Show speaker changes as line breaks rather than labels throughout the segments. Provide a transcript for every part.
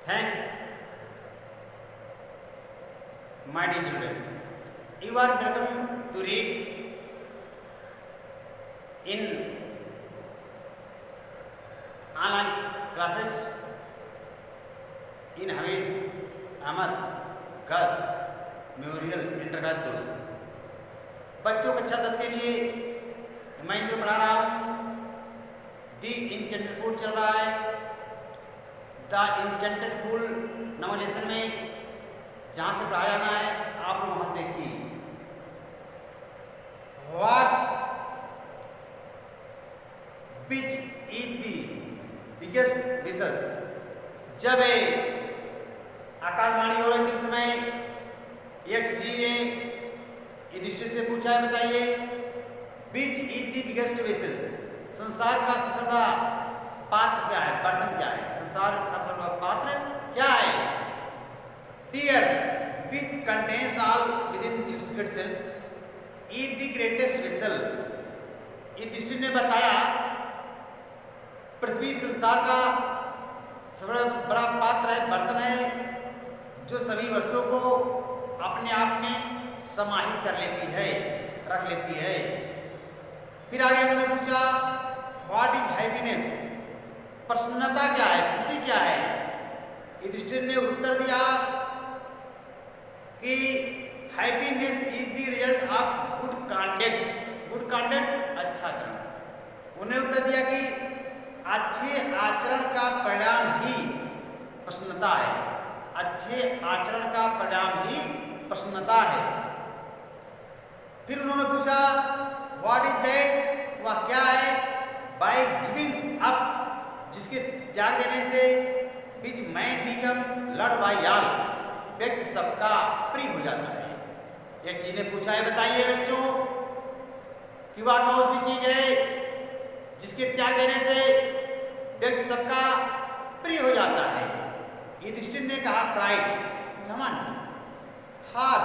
Thanks, my dear children. You are welcome to read in online classes in Hamid Ahmad Gas memorial इंटरग्रेड दोस्त बच्चों कक्षा 10 के लिए मैं इंद्र पढ़ा रहा हूँ। दी इंचेंटेड पूल चल रहा है। द इंचेंटेड पूल नवा लेसन में जहाँ से पढ़ाया जाना है आप लोग वहाँ से देखिए। What which is the biggest विशेष। जब आकाशवाणी हो रही थी उस समय एक्स जी ने युधिष्ठिर से पूछा है, बताइए विच इज द बिगेस्ट विशेष। संसार का सबसे बड़ा पात्र क्या है, बर्तन क्या है, संसार का सबसे बड़ा पात्र क्या है। The earth which contains all within itself is the greatest vessel। Yudhishthir ने बताया पृथ्वी संसार का सबसे बड़ा पात्र है, बर्तन है, जो सभी वस्तुओं को अपने आप में समाहित कर लेती है, रख लेती है। फिर आगे उन्होंने पूछा व्हाट इज हैप्पीनेस। प्रसन्नता क्या है, खुशी क्या है। युधिष्ठिर ने उत्तर दिया कि happiness is the result of good conduct. Good conduct अच्छा आचरण। उन्हें उत्तर दिया कि अच्छे आचरण का परिणाम ही प्रसन्नता है। अच्छे आचरण का परिणाम ही प्रसन्नता है। फिर उन्होंने पूछा व्हाट इज दैट, वह क्या है। बाय गिविंग अप, जिसके त्याग देने से which man become loved by all, व्यक्ति सबका प्रिय हो जाता है। एक चीज ने पूछा है, बताइए बच्चों कि वह कौन सी चीज है जिसके त्याग देने से व्यक्ति सबका प्रिय हो जाता है। युधिष्ठिर ने कहा प्राइड, घमंड। हार,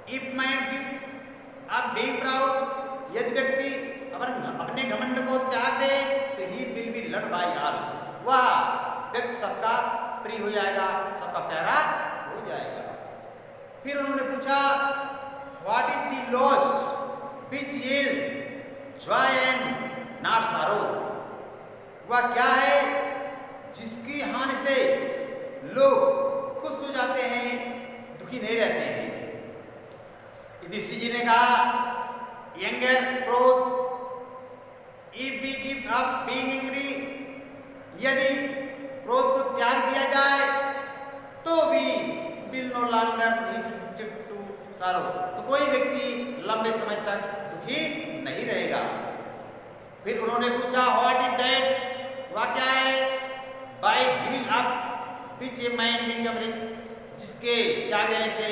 if mind gives up being proud, यदि व्यक्ति अपने घमंड को त्याग दे तो he will be loved by all, वह व्यक्ति सबका प्रिय हो जाएगा, सबका प्यारा हो जाएगा। फिर उन्होंने पूछा what is the loss which yield Joy and not sorrow. वह क्या है जिसकी हानि से लोग खुश हो जाते हैं, दुखी नहीं रहते हैं। युधिष्ठिर जी ने कहा यंगर क्रोध, if we give up being angry, यदि क्रोध को त्याग दिया जाए तो भी will no longer be subject to sorrow, तो कोई व्यक्ति लंबे समय तक दुखी नहीं रहेगा। फिर उन्होंने पूछा व्हाट इज दैट, वह क्या है। By giving up which a man become rich, जिसके त्याग देने से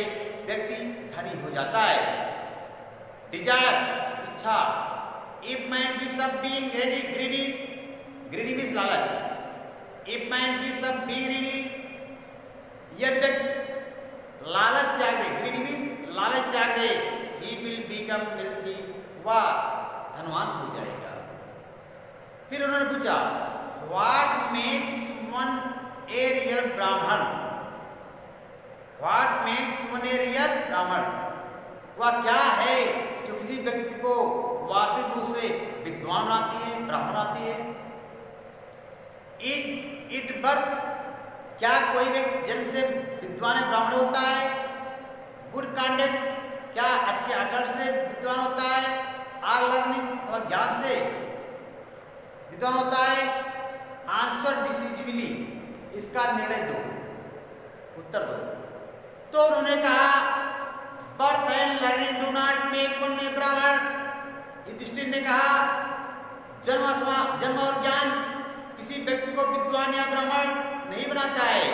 व्यक्ति धनी हो जाता है। डिजायर, इच्छा। If man gives up being greedy, greedy means लालच। If man gives up being greedy, यदि व्यक्ति लालच त्याग दे, ग्रीडी मीन्स लालच त्याग दे, ही विल बिकम वेल्थी, वह धनवान हो जाएगा। फिर उन्होंने पूछा what makes one a real Brahmin. What makes one a real Brahmin, वह क्या है जो किसी व्यक्ति को वास्तविक रूप से विद्वान बनाती है, ब्राह्मण बनाती है। इट बर्थ, क्या कोई व्यक्ति जन्म से विद्वान या ब्राह्मण होता है। गुड कॉन्डक्ट, क्या अच्छे आचरण से विद्वान होता है। आर लर्निंग, अथवा ज्ञान से विद्वान होता है। आंसर डिसिजिबली, इसका निर्णय दो, उत्तर दो। तो उन्होंने कहा birth and learning do not make one a Brahmin. Yudhishthira ने कहा जन्म और ज्ञान किसी व्यक्ति को विद्वान या ब्राह्मण नहीं बनाता है।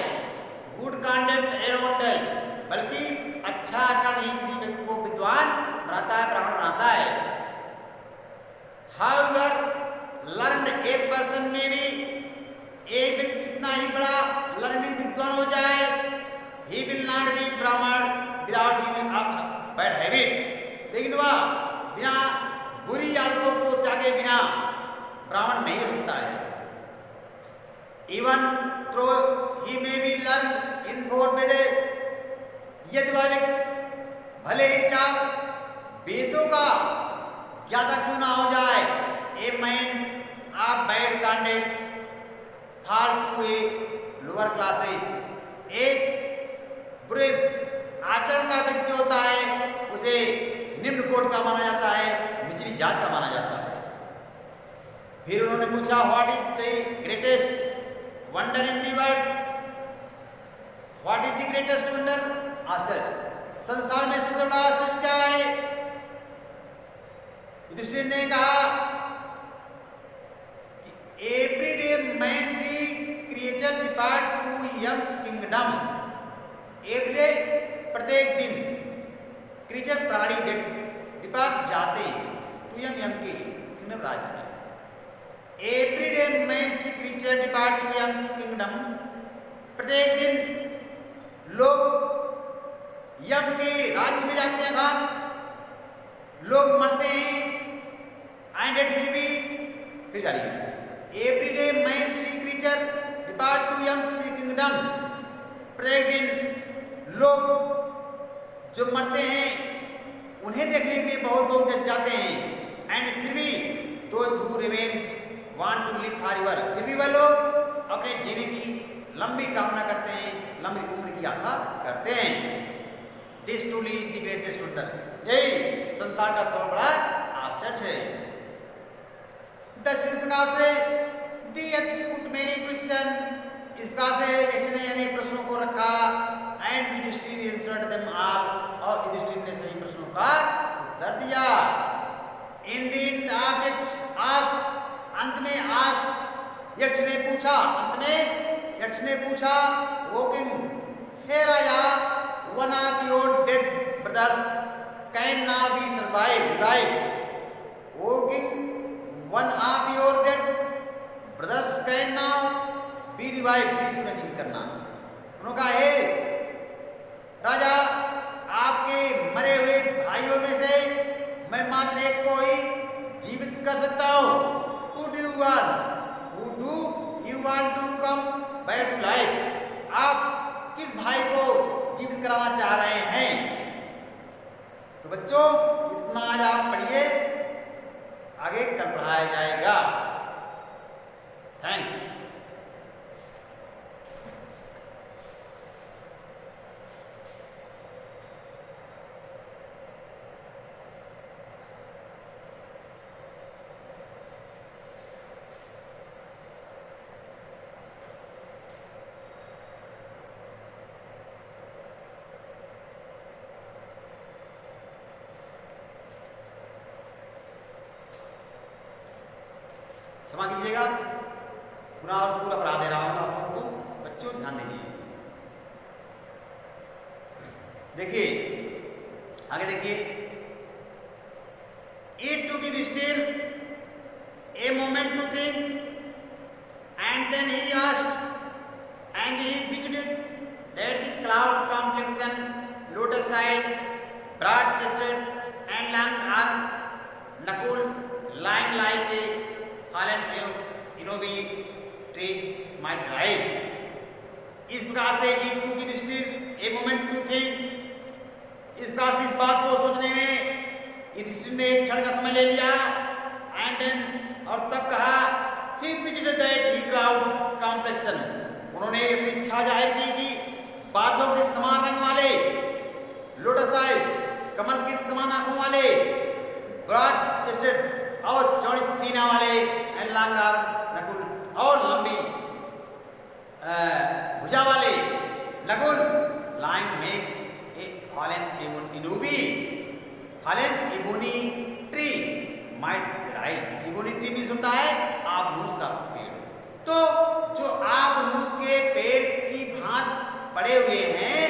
गुड कॉन्डक्ट एलोन डज, बल्कि अच्छा आचरण ही किसी व्यक्ति को विद्वान बनाता है, ब्राह्मण बनाता है। हाउएवर लर्नड ए पर्सन में भी, एक व्यक्ति कितना ही बड़ा लर्निंग विद्वान हो जाए, ही विल नॉट बी ब्राह्मण without giving up bad habit, लेकिन वह बिना बुरी आदतों को त्यागे बिना ब्राह्मण नहीं होता है। Even though he may be learned in 4 Vedas, यद्यपि भले ही 4 वेदों का ज्ञाता क्यों ना हो जाए, a man of bad conduct fall to a lower classes, एक बुरे आचरण का व्यक्ति होता है उसे निम्न कोटि का माना जाता है, निचली जात का माना जाता है। फिर उन्होंने पूछा what is the greatest wonder in the world, what is the greatest wonder, आश्चर्य, संसार में सबसे बड़ा आश्चर्य क्या है? युधिष्ठिर ने कहा कि every day man creature depart to यम्स किंगडम, एवरी डे प्रत्येक दिन क्रिएचर प्राणी डिपार्ट जाते टू यम के किंगडम राज्य में। Every day man creature depart to यम्स किंगडम, प्रत्येक दिन लोग यम के राज्य में जाते हैं, था लोग मरते हैं एंड फिर जारी है every day man creature depart to यम्स किंगडम, प्रत्येक दिन लोग जो मरते हैं उन्हें देखने के लिए बहुत लोग जाते हैं एंड फिर भी those who remains want to live forever, फिर भी वह लोग अपने जीने की लंबी कामना करते हैं, लंबी उम्र की आशा करते हैं। This truly is the greatest wonder, यही संसार का सबसे बड़ा आश्चर्य है। इस प्रकार से दी यक्ष पुट मेनी क्वेश्चन, इस प्रकार से यक्ष ने अनेक प्रश्नों को रखा and Yudhishthir answered them all, और युधिष्ठिर ने सही प्रश्नों का उत्तर दिया। In the end of Yaksha asked, अंत में आस्क्ड यक्ष ने पूछा, अंत में यक्ष ने पूछा ओ किंग, हे राजा, one of your dead brother can now be revive, O king, one of your dead brothers can now be revive, पुनर्जीवित करना। उन्होंने कहा हे राजा, आपके मरे हुए भाइयों में से मैं मात्र एक को ही जीवित कर सकता हूँ। Who do you want to come back to life? आप किस भाई को जीवित कराना चाह रहे हैं? तो बच्चों इतना आज आप पढ़िए, आगे कल पढ़ाया जाएगा। थैंक्स। क्षमा कीजिएगा, पूरा पढ़ा दे रहा हूं आप लोगों को, बच्चों ध्यान दीजिए। देखिए आगे देखिए, it took Yudhishthira a moment to think and then he asked and he visited that the cloud complexion, lotus eyed, broad chested and long arm, Nakul lying like a fallen इनोबी ट्री might rise। इस प्रकार से it to Yudhishthira a moment to think, इस प्रकार से इस बात को सोचने में युधिष्ठिर ने एक क्षण का समय ले लिया एंड देन, और तब कहा ही visited that he cloud complexion, उन्होंने अपनी इच्छा जाहिर की कि बादलों के समान रंग वाले, लोटस आई, कमल के समान आंखों वाले, ब्रॉड चेस्टेड और चौड़ी सीना वाले, एंड लॉन्ग आर्म, नकुल, और लंबी भुजा वाले, Nakul, line make a fallen ebony tree might rise. Ebony tree means होता है आबनूस का पेड़। तो जो आबनूस के पेड़ की भांत पड़े हुए हैं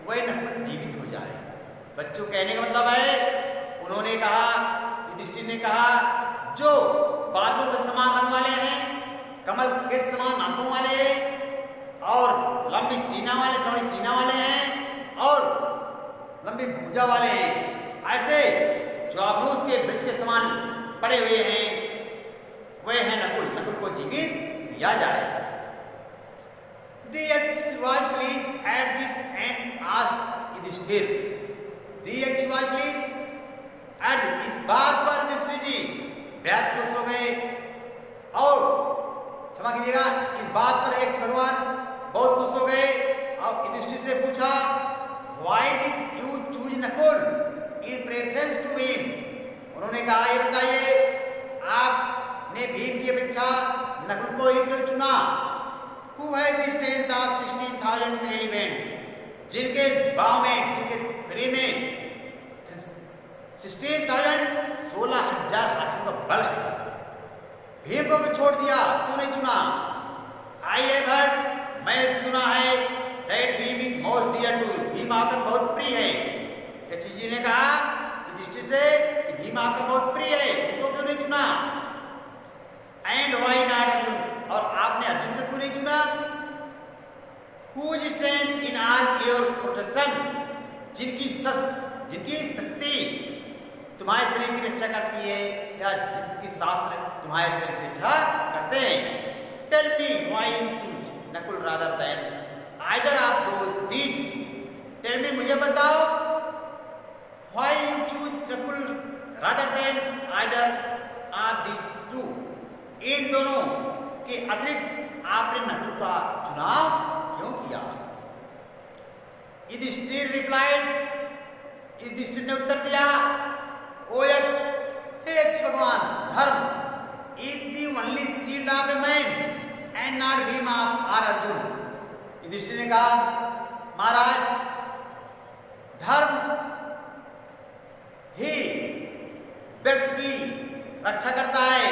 वह नकुल जीवित हो जाए। बच्चों कहने का मतलब है, उन्होंने कहा, युधिष्ठिर ने कहा, जो बादलों के समान रंग वाले हैं, कमल के समान आंखों वाले हैं, और लंबी सीना वाले, चौड़ी सीना वाले हैं, और लंबी भुजा वाले हैं, ऐसे जो आबनूस के वृक्ष के समान पड़े हुए हैं वह है नकुल, नकुल को जीवित किया जाए। The H was pleased at this and asked Yudhishthir. The H was pleased at इस बात पर युधिष्ठिर जी बेहद खुश हो गए और क्षमा कीजिएगा इस बात पर एक भगवान बहुत खुश हो गए और युधिष्ठिर से पूछा Why did you choose Nakul in preference to Bhim? उन्होंने कहा ये बताइए आपने भीम की अपेक्षा नकुल को ही क्यों चुना? Who had the strength of 16,000 element? जिनके बाहों में जिनके शरीर में 16,000 हाथियों का बल है भीम को भी छोड़ दिया क्यों नहीं चुना? I have heard मैं सुना है that Bhim is most dear to you. Bhim आपका बहुत प्रिय है। यक्षी जी ने कहा युधिष्ठिर से कि भीम आपका बहुत प्रिय है उनको क्यों नहीं चुना? And why not Arjun? और आपने अर्जुन को क्यों नहीं चुना? Who is strength in our your protection? जिनकी शक्ति तुम्हारे शरीर की रक्षा करती है या जिनकी शास्त्र तुम्हारे शरीर की रक्षा करते हैं। Tell me why you choose Nakul rather than either of these. Tell me मुझे बताओ why you choose Nakul rather than either of these two. इन दोनों के अतिरिक्त आपने नकुल का चुनाव क्यों किया? युधिष्ठिर रिप्लाइड युधिष्ठिर ने उत्तर दिया ओ यक्ष हे यक्ष भगवान dharma is the only shield of a man and not Bhim of or Arjun. Yudhishthir ने कहा महाराज धर्म ही व्यक्ति की रक्षा करता है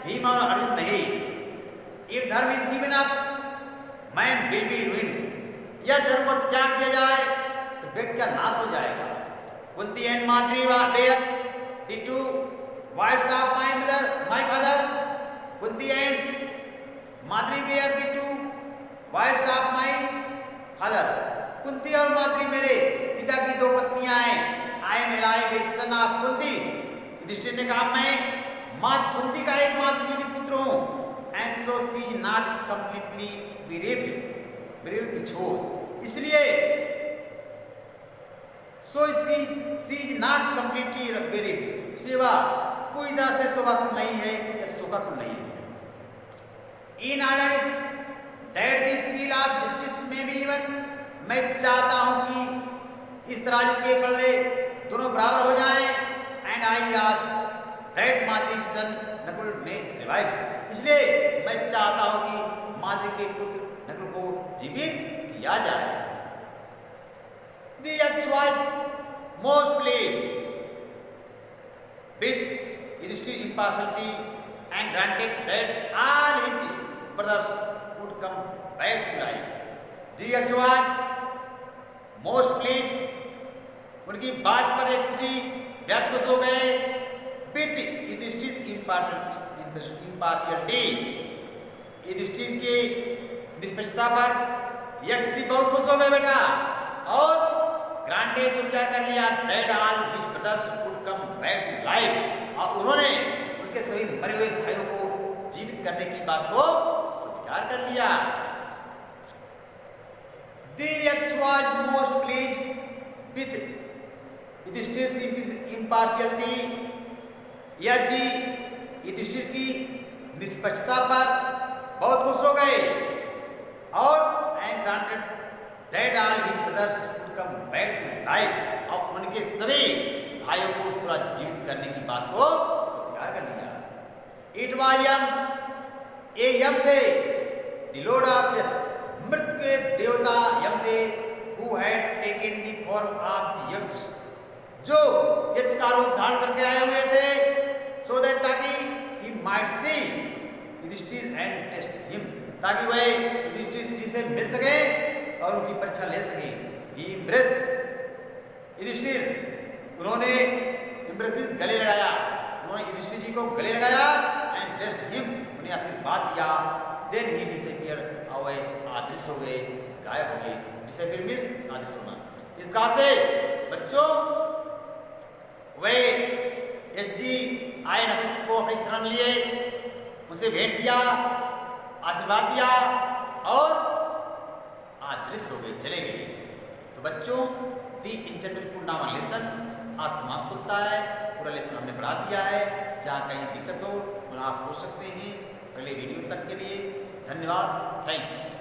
भीम और अर्जुन नहीं। इफ धर्म is given up man will be ruined. यह धर्म को त्याग दिया जाए तो व्यक्ति का नाश हो जाएगा। Kunti and Madri were the two wives of my father. Kunti and Madri were the two wives of my father. Kunti और माद्री मेरे पिता की दो पत्नियां हैं। I am alive son of Kunti. Yudhishthir ने कहा मैं मात कुंती का एकमात्र जीवित पुत्र हूँ। And so she is not completely bereaved छोड़ इसलिए so she is not completely bereaved इसलिए वह पूरी तरह से शोकाकुल नहीं है या शोकाकुल नहीं है। In order that this scale of justice may be even, मैं चाहता हूं कि इस तराजू के पलड़े दोनों बराबर हो जाएं। And I ask that Madri son Nakul may revive. इसलिए मैं चाहता हूं कि माद्री के पुत्र नकुल को जीवित किया जाए। The Yaksh was most pleased with Yudhishthir's impartiality and granted that all his brothers would come back to life. The Yaksh was most pleased उनकी बात पर एक सी बेहद खुश हो गए with Yudhishthir's impartiality युधिष्ठिर की निष्पक्षता पर यक्ष जी बहुत खुश हो गए बेटा और ग्रांटेड स्वीकार कर लिया that all his brothers would come back to life और उन्होंने उनके सभी मरे हुए भाइयों को जीवित करने की बात को स्वीकार कर लिया। The Yaksh was most pleased with Yudhishthir's impartiality यह जी युधिष्ठिर की निष्पक्षता पर बहुत खुश हो गए और and granted that all his brothers would come back to life और उनके सभी भाइयों को पूरा जीवित करने की बात को स्वीकार कर लिया। It was ये यम थे the lord of death मृत्यु के देवता यम थे who had taken the form of the यक्ष जो यक्ष का रूप धारण करके आए हुए थे so that ताकि he might see Yudhishthir and test him ताकि वह युधिष्ठिर जी से मिल सके और उनकी परीक्षा ले सके। युधिष्ठिर उन्होंने गले लगाया उन्होंने युधिष्ठिर जी को गले लगाया एंड ब्लेस्ड हिम उन्हें आशीर्वाद दिया। देन ही डिसअपीयर्ड अवे अदृश्य हो गए गायब हो गए। डिसअपीयर मींस अदृश्य होना। इस कहा से बच्चों वे यक्ष जी आए नकुल को अपनी शरण लिए उसे भेंट किया आशीर्वाद दिया और अदृश्य हो गई, चले गए। तो बच्चों दी इंटरनेट पूर्णांक लेसन आज समाप्त होता है। पूरा लेसन हमने पढ़ा दिया है। जहाँ कहीं दिक्कत हो वहाँ आप पूछ सकते हैं। अगले वीडियो तक के लिए धन्यवाद, थैंक्स।